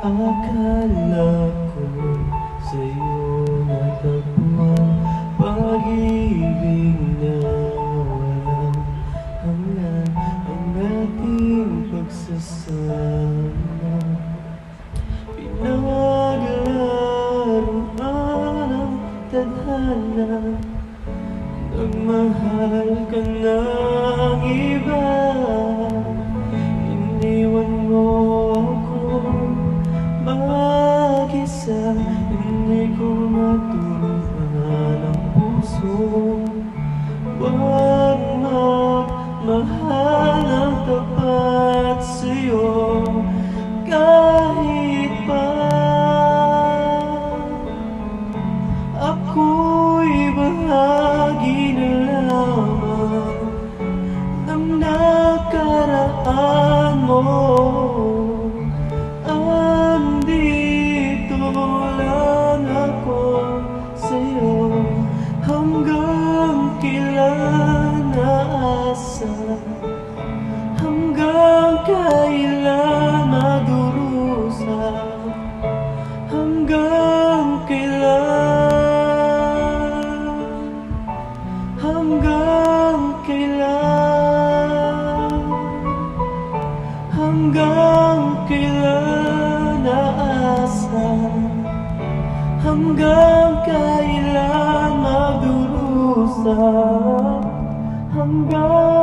Akala ko sa'yo natagpuan pag-ibig na walang hanggan, ang ating pagsasama. Pinaglaruan ang tadhana, nagmahal ka ng iba. Iniwan mo ako mag-isa, hindi ko matulungan ang puso. Huwag magmahal ng tapat sa'yo kahit pa ako'y bahagi na lamang ng nakaraan mo. Andito lang ako sa'yo, hanggang kailan naasa, hanggang kailan madurusa, hanggang kailan, hanggang kailan, hanggang kailan naasa, hanggang kailan madurusa, hanggang